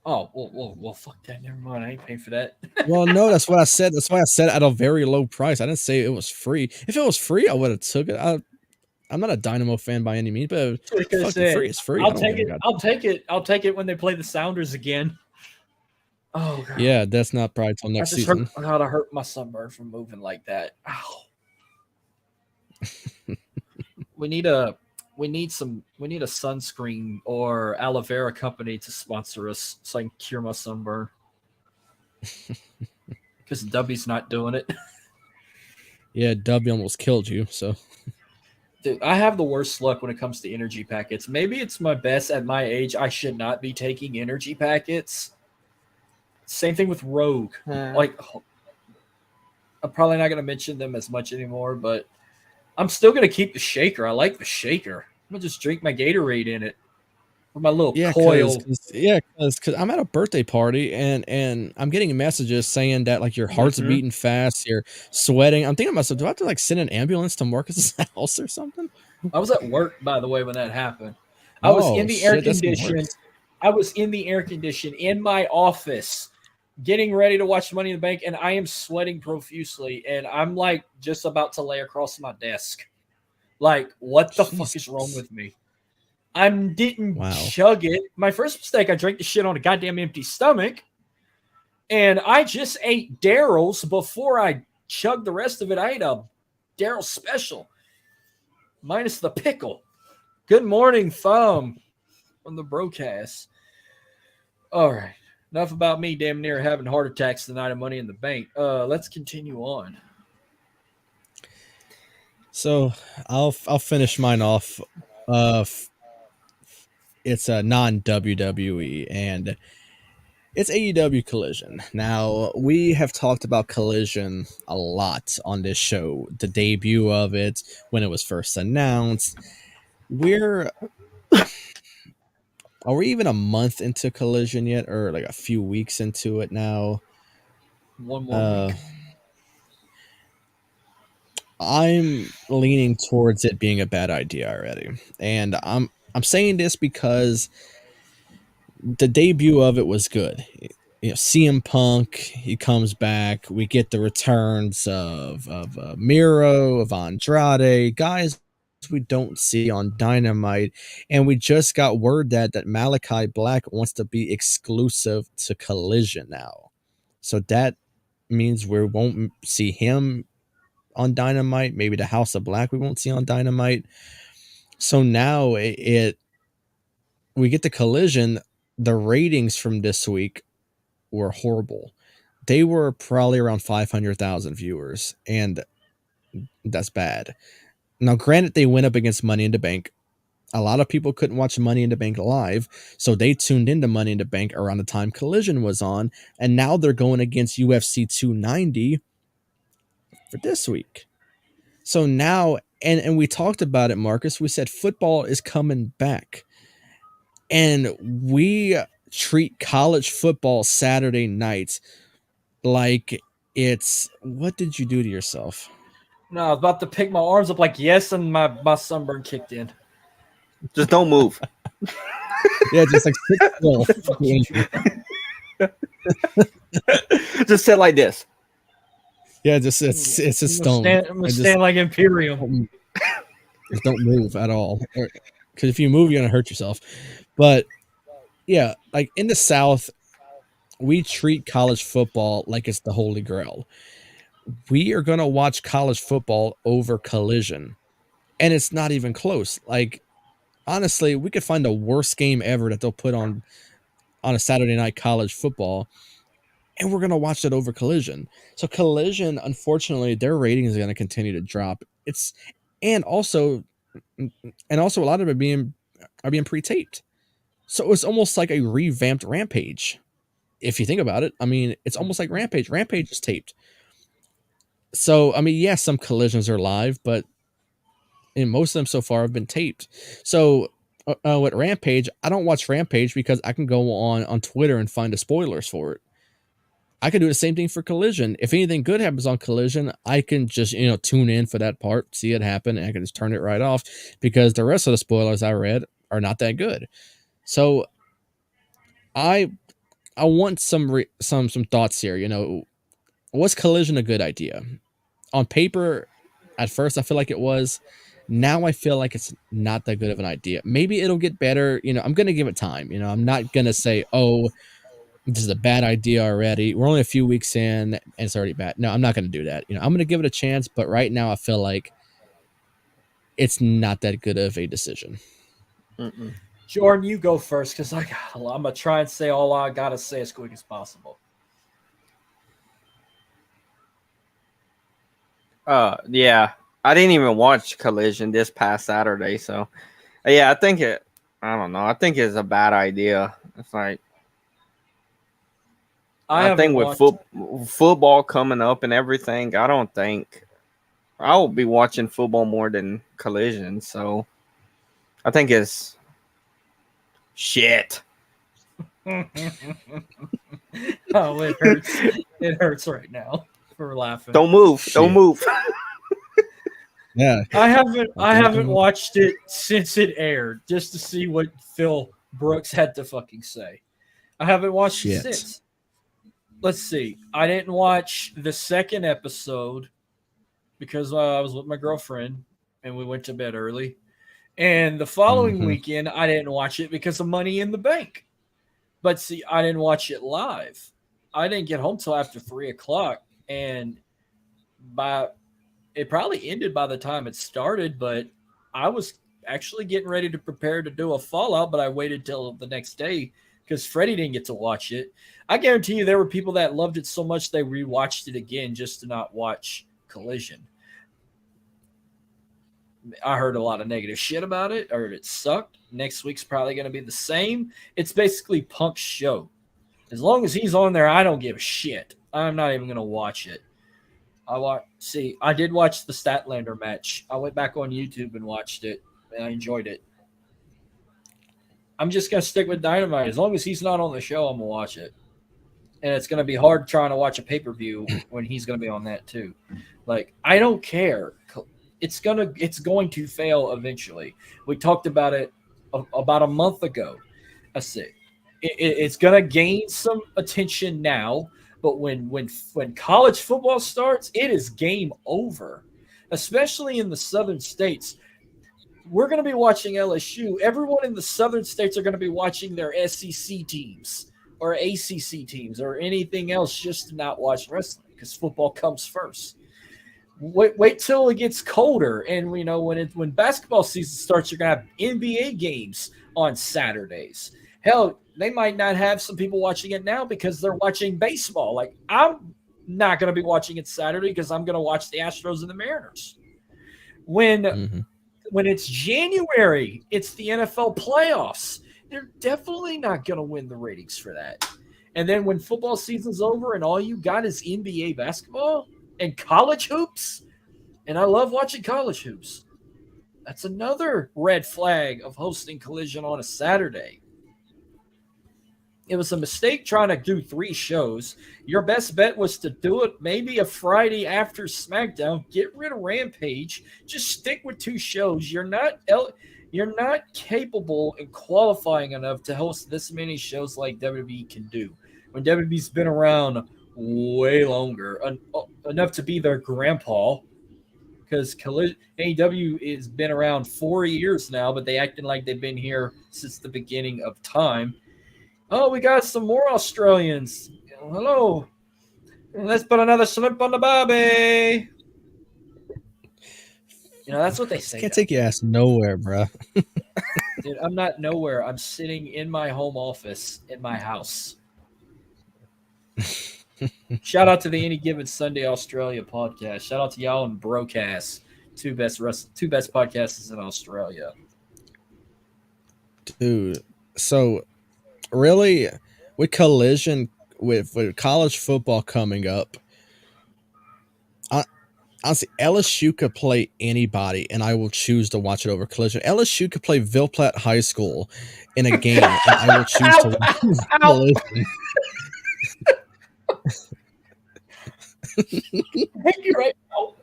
Oh, well, fuck that. Never mind. I ain't paying for that. Well, no, that's what I said. That's why I said at a very low price. I didn't say it was free. If it was free, I would have took it. I'm not a Dynamo fan by any means, but fucking free is free. I'll take it. I'll take it when they play the Sounders again. Oh, God. Yeah, that's not probably till next season. I hurt my sunburn from moving like that. Ow. We need a sunscreen or aloe vera company to sponsor us so I can cure my sunburn. Because Dubby's not doing it. Yeah, Dubby almost killed you, so. Dude, I have the worst luck when it comes to energy packets. Maybe it's my best at my age. I should not be taking energy packets. Same thing with Rogue. Like, I'm probably not going to mention them as much anymore, but I'm still going to keep the shaker. I like the shaker. I'm going to just drink my Gatorade in it. Or my little coil. Because I'm at a birthday party and I'm getting messages saying that like your heart's beating fast, you're sweating. I'm thinking to myself, do I have to like send an ambulance to Marcus's house or something? I was at work, by the way, when that happened. I was in the air condition. I was in the air condition in my office getting ready to watch Money in the Bank, and I am sweating profusely, and I'm like just about to lay across my desk. Like, what the fuck is wrong with me? I didn't chug it. My first mistake, I drank the shit on a goddamn empty stomach, and I just ate Daryl's before I chugged the rest of it. I ate a Daryl's special, minus the pickle. Good morning, Thumb, from the broadcast. All right. Enough about me damn near having heart attacks the night of Money in the Bank. Let's continue on. So I'll finish mine off. It's a non-WWE, and it's AEW Collision. Now, we have talked about Collision a lot on this show. The debut of it, when it was first announced. Are we even a month into Collision yet, or like a few weeks into it now? One more week. I'm leaning towards it being a bad idea already, and I'm saying this because the debut of it was good. You know, CM Punk, he comes back. We get the returns of Miro, of Andrade, guys we don't see on Dynamite, and we just got word that Malachi Black wants to be exclusive to Collision now. So that means we won't see him on Dynamite. Maybe the House of Black we won't see on Dynamite. So now we get the Collision. The ratings from this week were horrible. They were probably around 500,000 viewers, and that's bad. Now, granted, they went up against Money in the Bank. A lot of people couldn't watch Money in the Bank live, so they tuned into Money in the Bank around the time Collision was on, and now they're going against UFC 290 for this week. So now, and we talked about it, Marcus, we said football is coming back, and we treat college football Saturday nights like it's, what did you do to yourself? No, I was about to pick my arms up like yes, and my sunburn kicked in. Just don't move. Yeah, just like sit still. Just sit like this. Yeah, just it's a stone. I'm gonna stand like Imperium. Just don't move at all, because if you move, you're gonna hurt yourself. But yeah, like in the South, we treat college football like it's the holy grail. We are gonna watch college football over Collision, and it's not even close. Like honestly, we could find the worst game ever that they'll put on a Saturday night college football, and we're gonna watch it over Collision. So Collision, unfortunately, their ratings are gonna continue to drop. It's and also a lot of it are being pre-taped. So it's almost like a revamped Rampage. If you think about it, I mean, it's almost like Rampage. Rampage is taped. So I mean, yes, yeah, some collisions are live, but most of them so far have been taped. So with Rampage, I don't watch Rampage because I can go on Twitter and find the spoilers for it. I can do the same thing for Collision. If anything good happens on Collision, I can just tune in for that part, see it happen, and I can just turn it right off because the rest of the spoilers I read are not that good. So I want some thoughts here. Was Collision a good idea? On paper, at first I feel like it was. Now I feel like it's not that good of an idea. Maybe it'll get better. I'm gonna give it time. I'm not gonna say, oh, this is a bad idea already. We're only a few weeks in and it's already bad. No, I'm not gonna do that. I'm gonna give it a chance, but right now I feel like it's not that good of a decision. Jordan, you go first because I'm gonna try and say all I gotta say as quick as possible. Yeah, I didn't even watch Collision this past Saturday, so yeah, I don't know. I think it's a bad idea. It's like I think with football coming up and everything, I don't think I will be watching football more than Collision. So I think it's shit. Oh, it hurts. It hurts right now for laughing. Don't move. Shit. Don't move. Yeah. I haven't watched it since it aired just to see what Phil Brooks had to fucking say. I haven't watched it since. Let's see. I didn't watch the second episode because I was with my girlfriend and we went to bed early. And the following weekend, I didn't watch it because of Money in the Bank. But see, I didn't watch it live. I didn't get home till after 3:00, and it probably ended by the time it started. But I was actually getting ready to prepare to do a Fallout, but I waited till the next day because Freddie didn't get to watch it. I guarantee you there were people that loved it so much they rewatched it again just to not watch Collision. I heard a lot of negative shit about it. I heard it sucked. Next week's probably going to be the same. It's basically Punk's show. As long as he's on there, I don't give a shit. I'm not even going to watch it. I did watch the Statlander match. I went back on YouTube and watched it, and I enjoyed it. I'm just going to stick with Dynamite. As long as he's not on the show, I'm going to watch it. And it's going to be hard trying to watch a pay-per-view when he's going to be on that too. Like, I don't care. It's going to fail eventually. We talked about it about a month ago. I said it's going to gain some attention now, but when college football starts, it is game over. Especially in the southern states. We're going to be watching LSU. Everyone in the southern states are going to be watching their SEC teams or ACC teams or anything else just to not watch wrestling because football comes first. Wait till it gets colder, and when basketball season starts, you're gonna have NBA games on Saturdays. Hell, they might not have some people watching it now because they're watching baseball. Like, I'm not gonna be watching it Saturday because I'm gonna watch the Astros and the Mariners. When it's January, it's the NFL playoffs. They're definitely not gonna win the ratings for that. And then when football season's over and all you got is NBA basketball and college hoops, and I love watching college hoops. That's another red flag of hosting Collision on a Saturday. It was a mistake trying to do 3 shows. Your best bet was to do it maybe a Friday after SmackDown. Get rid of Rampage. Just stick with 2 shows. You're not capable and qualifying enough to host this many shows like WWE can do. When WWE's been around way longer. enough to be their grandpa. Because AEW has been around 4 years now, but they acting like they've been here since the beginning of time. Oh, we got some more Australians. Hello. Let's put another slip on the barbie. That's what they say. Can't take your ass nowhere, bro. Dude, I'm not nowhere. I'm sitting in my home office in my house. Shout out to the Any Given Sunday Australia podcast. Shout out to y'all and Brocast, two best podcasters in Australia. Dude, so really, with Collision, with college football coming up, honestly, LSU could play anybody, and I will choose to watch it over Collision. LSU could play Ville Platte High School in a game, and I will choose to watch Collision. Thank you right now.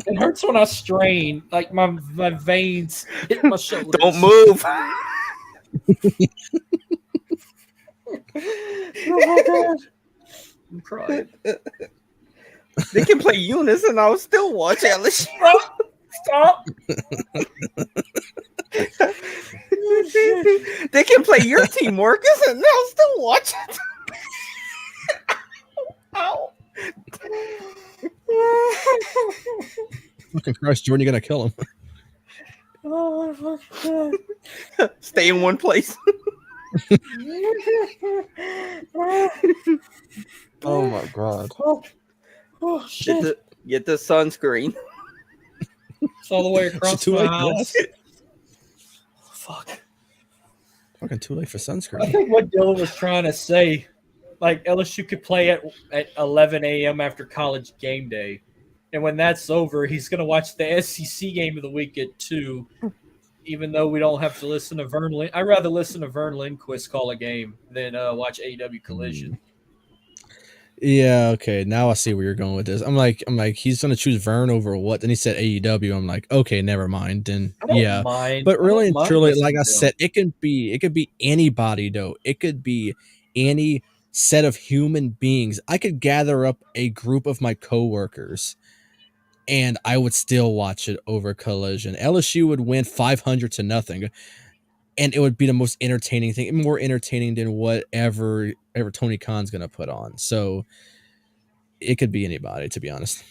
It hurts when I strain, like my veins hit my shoulders. Don't move. Oh my god, I'm crying. They can play Eunice, and I'll still watch LSU. Stop. They can play your team, Marcus, and I'll still watch it. Ow. Fucking Christ, Jordan, you're gonna kill him. Oh my god. Stay in one place. Oh my god. Oh shit. Get the sunscreen. It's all the way across Too my late, house. yes. Fuck. Fucking too late for I sunscreen. think what Dylan was trying to say, like LSU could play at 11 a.m. after college game day. And when that's over, he's going to watch the SEC game of the week at 2, even though we don't have to listen to Vern Lin. I'd rather listen to Vern Lindquist call a game than watch AEW Collision. Yeah, okay. Now I see where you're going with this. I'm like, he's gonna choose Vern over what? Then he said AEW. I'm like, okay, never mind. Then I don't yeah, mind. but really and truly, listening like I to him. said, it could be anybody though. It could be any set of human beings. I could gather up a group of my coworkers, and I would still watch it over Collision. LSU would win 500-0. And it would be the most entertaining thing, more entertaining than whatever Tony Khan's gonna put on. So it could be anybody, to be honest.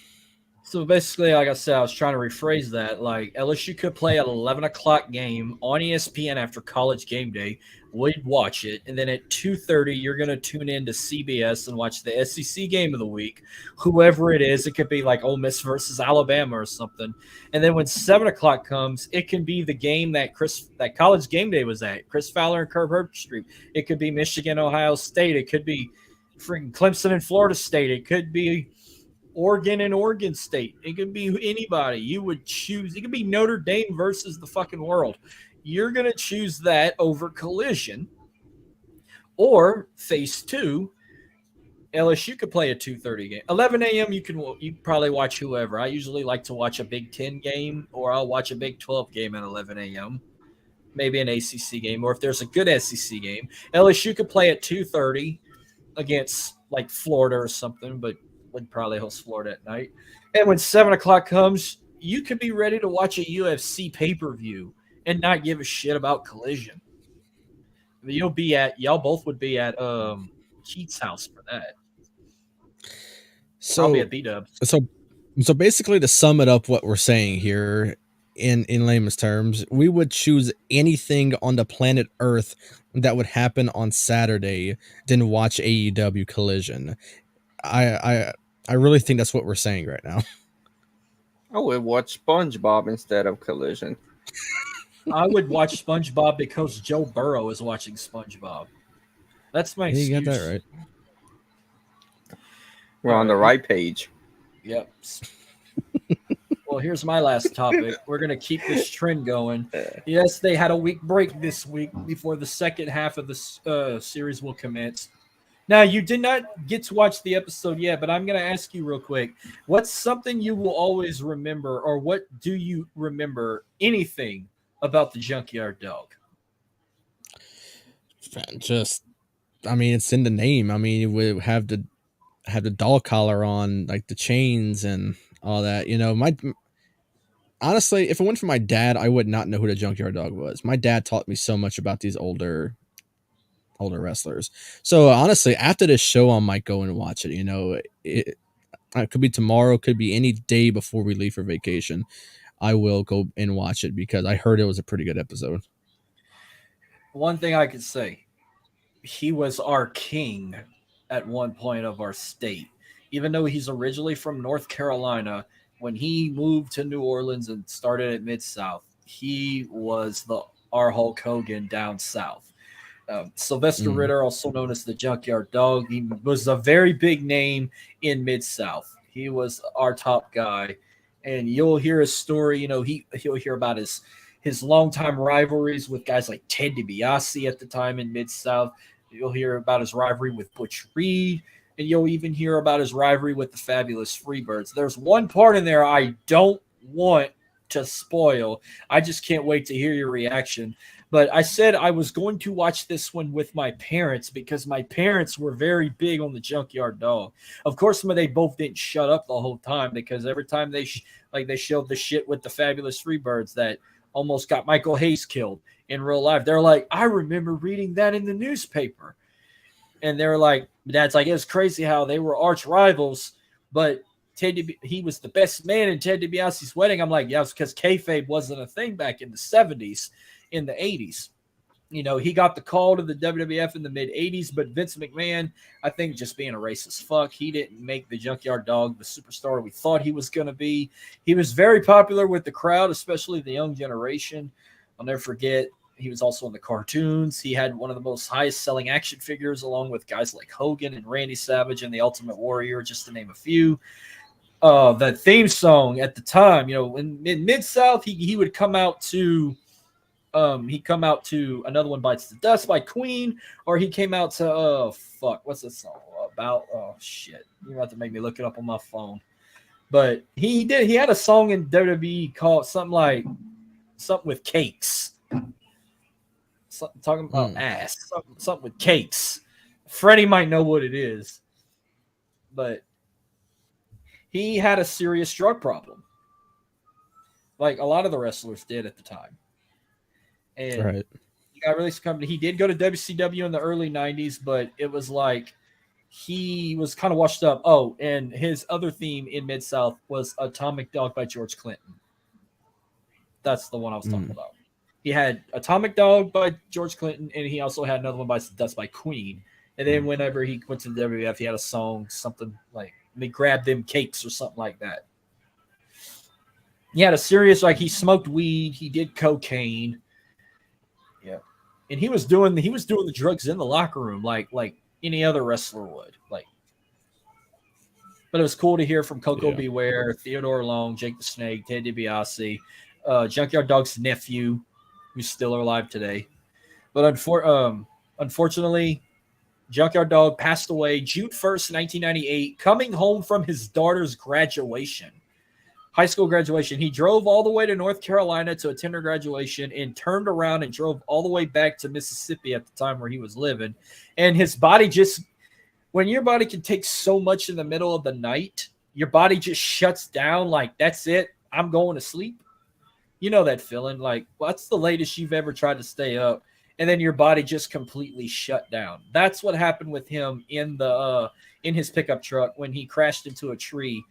So basically, like I said, I was trying to rephrase that. Like LSU could play at 11 o'clock game on ESPN after college game day. We'd watch it, and then at 2:30, you're gonna tune in to CBS and watch the SEC game of the week, whoever it is. It could be like Ole Miss versus Alabama or something. And then when 7 o'clock comes, it can be the game that college game day was at. Chris Fowler and Kirk Herbstreit. It could be Michigan, Ohio State. It could be freaking Clemson and Florida State. It could be Oregon and Oregon State. It could be anybody you would choose. It could be Notre Dame versus the fucking world. You're going to choose that over Collision. Or phase 2, LSU could play a 2:30 game. 11 a.m. you can probably watch whoever. I usually like to watch a Big 10 game, or I'll watch a Big 12 game at 11 a.m. Maybe an ACC game, or if there's a good SEC game. LSU could play at 2:30 against like Florida or something, but would probably host Florida at night. And when 7 o'clock comes, you could be ready to watch a UFC pay-per-view and not give a shit about Collision. Y'all both would be at Cheat's house for that. So I'll be at B-Dubs. So basically, to sum it up, what we're saying here in layman's terms, we would choose anything on the planet Earth that would happen on Saturday than watch AEW Collision. I really think that's what we're saying right now. I would watch SpongeBob instead of Collision. I would watch SpongeBob because Joe Burrow is watching SpongeBob. That's my excuse. You got that right. We're on the right page. Yep. Well, here's my last topic. We're going to keep this trend going. Yes, they had a week break this week before the second half of the series will commence. Now, you did not get to watch the episode yet, but I'm going to ask you real quick. What's something you will always remember, or what do you remember anything about the Junkyard Dog? Just I mean, it's in the name. I mean, we have the dog collar on, like the chains and all that. You know, honestly, if it went for my dad, I would not know who the Junkyard Dog was. My dad taught me so much about these older wrestlers. So honestly, after this show, I might go and watch it. You know, it could be tomorrow, could be any day before we leave for vacation. I will go and watch it because I heard it was a pretty good episode. One thing I could say, he was our king at one point of our state. Even though he's originally from North Carolina, when he moved to New Orleans and started at Mid-South, he was our Hulk Hogan down south. Sylvester Ritter, also known as the Junkyard Dog, he was a very big name in Mid-South. He was our top guy, and you'll hear his story. You know, he'll hear about his longtime rivalries with guys like Ted DiBiase at the time in Mid-South. You'll hear about his rivalry with Butch Reed, and you'll even hear about his rivalry with the Fabulous Freebirds. There's one part in there I don't want to spoil. I just can't wait to hear your reaction. But I said I was going to watch this one with my parents because my parents were very big on the Junkyard Dog. Of course, they both didn't shut up the whole time because every time they showed the shit with the Fabulous Freebirds that almost got Michael Hayes killed in real life. They're like, I remember reading that in the newspaper. And they're like, Dad's like, it's crazy how they were arch rivals, but he was the best man in Ted DiBiase's wedding. I'm like, yeah, it's because kayfabe wasn't a thing back in the 70s, in the 80s. You know, he got the call to the WWF in the mid 80s, but Vince McMahon, I think just being a racist fuck, he didn't make the Junkyard Dog the superstar we thought he was going to be. He was very popular with the crowd, especially the young generation. I'll never forget, he was also in the cartoons. He had one of the most highest selling action figures, along with guys like Hogan and Randy Savage and the Ultimate Warrior, just to name a few. The theme song at the time, you know, in Mid-South, he would come out to Another One Bites the Dust by Queen, or he came out to what's this song about? Oh shit, you're about to make me look it up on my phone. But he had a song in WWE called something with cakes, talking about ass, something with cakes. Freddie might know what it is, but he had a serious drug problem, like a lot of the wrestlers did at the time. And he got released from the company. He did go to WCW in the early 90s, but it was like he was kind of washed up. Oh, and his other theme in Mid-South was Atomic Dog by George Clinton. That's the one I was talking about. He had Atomic Dog by George Clinton, and he also had Another One Bites the Dust by Queen. And then whenever he went to the WWF, he had a song, something like "They Grabbed Them Cakes" or something like that. He had a serious, like, he smoked weed, he did cocaine. Yeah, and he was doing the drugs in the locker room like any other wrestler would. Like, but it was cool to hear from Coco Beware, Theodore Long, Jake the Snake, Ted DiBiase, Junkyard Dog's nephew, who's still alive today. But unfortunately, Junkyard Dog passed away June 1st, 1998, coming home from his daughter's graduation. High school graduation. He drove all the way to North Carolina to attend her graduation and turned around and drove all the way back to Mississippi at the time where he was living. And his body just, when your body can take so much in the middle of the night, your body just shuts down. Like, that's it. I'm going to sleep. You know that feeling. Like, what's the latest you've ever tried to stay up? And then your body just completely shut down. That's what happened with him in his pickup truck when he crashed into a tree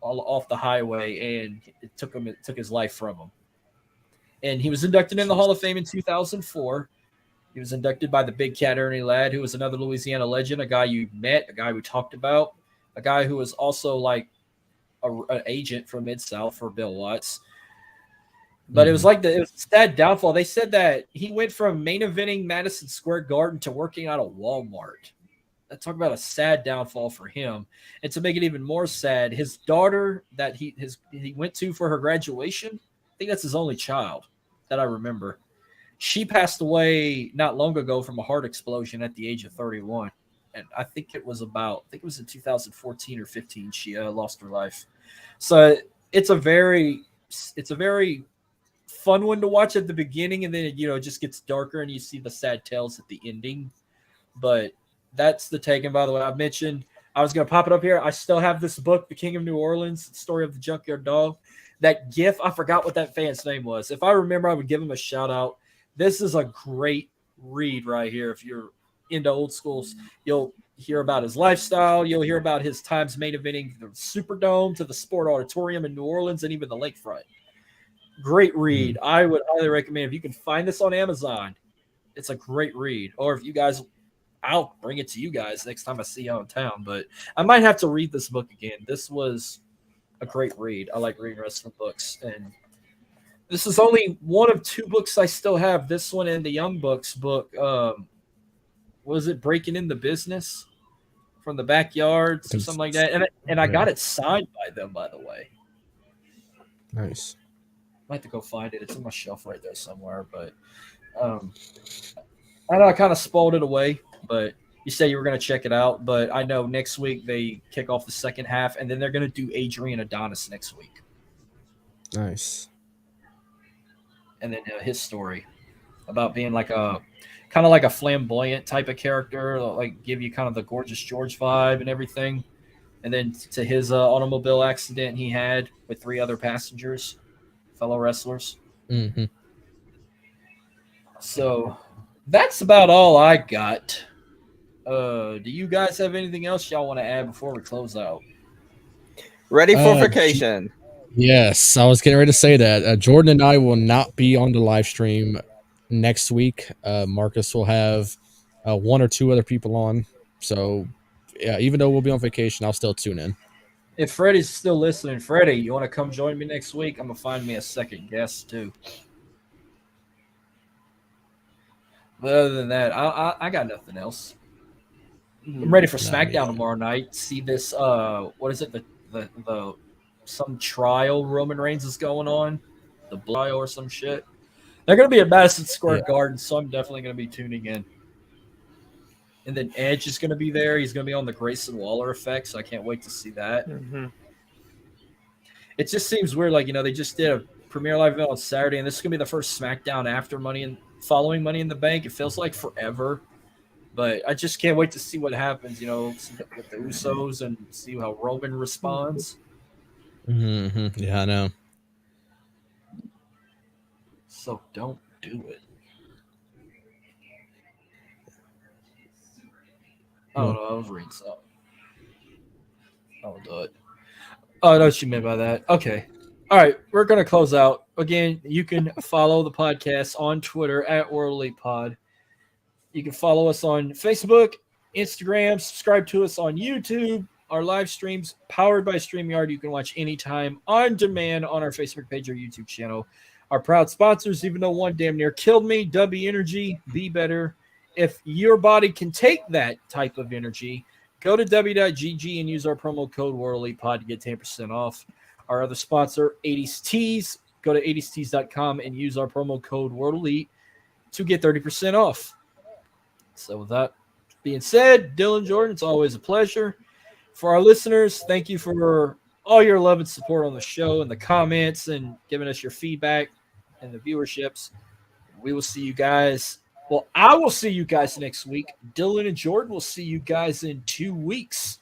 all off the highway, and it took his life from him. And he was inducted in the Hall of Fame in 2004. He was inducted by the Big Cat Ernie Ladd, who was another Louisiana legend, a guy you met, a guy we talked about, a guy who was also like an agent from Mid-South for Bill Watts. But it was like it was a sad downfall. They said that he went from main eventing Madison Square Garden to working out of Walmart. Talk about a sad downfall for him. And to make it even more sad, his daughter that he went to for her graduation, I think that's his only child that I remember. She passed away not long ago from a heart explosion at the age of 31. And I think it was in 2014 or 15 she lost her life. So it's a very fun one to watch at the beginning, and then it just gets darker and you see the sad tales at the ending. But that's the Taken, by the way. I mentioned I was going to pop it up here. I still have this book, The King of New Orleans, Story of the Junkyard Dog. That GIF, I forgot what that fan's name was. If I remember, I would give him a shout out. This is a great read right here. If you're into old schools, you'll hear about his lifestyle. You'll hear about his times main eventing the Superdome to the Sport Auditorium in New Orleans and even the lakefront. Great read. I would highly recommend if you can find this on Amazon. It's a great read. Or if you guys, I'll bring it to you guys next time I see you in town. But I might have to read this book again. This was a great read. I like reading wrestling books. And this is only one of 2 books I still have. This one and the Young Bucks book. Was it Breaking in the Business from the Backyards or something like that? And I got it signed by them, by the way. Nice. I have to go find it. It's on my shelf right there somewhere. But I know I kind of spoiled it away, but you say you were going to check it out. But I know next week they kick off the second half, and then they're going to do Adrian Adonis next week. Nice. And then his story about being like a kind of like a flamboyant type of character, like give you kind of the Gorgeous George vibe and everything. And then to his automobile accident he had with 3 other passengers, fellow wrestlers. Mm-hmm. So that's about all I got. Do you guys have anything else y'all want to add before we close out? Ready for vacation. Yes, I was getting ready to say that. Jordan and I will not be on the live stream next week. Marcus will have 1 or 2 other people on. So, yeah, even though we'll be on vacation, I'll still tune in. If Freddie's still listening, Freddie, you want to come join me next week? I'm going to find me a second guest, too. But other than that, I got nothing else. I'm ready for SmackDown tomorrow night. See this, what is it, the some trial Roman Reigns is going on, the trial or some shit. They're going to be at Madison Square Garden, so I'm definitely going to be tuning in. And then Edge is going to be there. He's going to be on the Grayson Waller effect, so I can't wait to see that. Mm-hmm. It just seems weird. Like, they just did a premiere live event on Saturday, and this is going to be the first SmackDown after following Money in the Bank. It feels like forever. But I just can't wait to see what happens, with the Usos and see how Roman responds. Mm-hmm. Yeah, I know. So don't do it. I don't know. I was reading something. I'll do it. Oh, I know what you meant by that. Okay. All right. We're going to close out. Again, you can follow the podcast on Twitter at WorldElitePod. You can follow us on Facebook, Instagram, subscribe to us on YouTube. Our live streams powered by StreamYard. You can watch anytime on demand on our Facebook page or YouTube channel. Our proud sponsors, even though one damn near killed me, W Energy, be better. If your body can take that type of energy, go to w.gg and use our promo code WorldElitePod to get 10% off. Our other sponsor, 80s Tees, go to 80stees.com and use our promo code WorldElite to get 30% off. So with that being said, Dylan, Jordan, it's always a pleasure. For our listeners, thank you for all your love and support on the show and the comments and giving us your feedback and the viewerships. We will see you guys. Well, I will see you guys next week. Dylan and Jordan will see you guys in 2 weeks.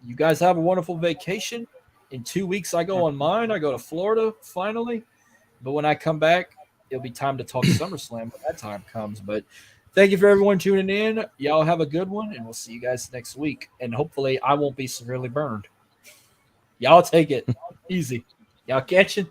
You guys have a wonderful vacation. In 2 weeks, I go on mine. I go to Florida finally. But when I come back, it'll be time to talk SummerSlam when that time comes. But thank you for everyone tuning in. Y'all have a good one, and we'll see you guys next week. And hopefully I won't be severely burned. Y'all take it easy. Y'all catching?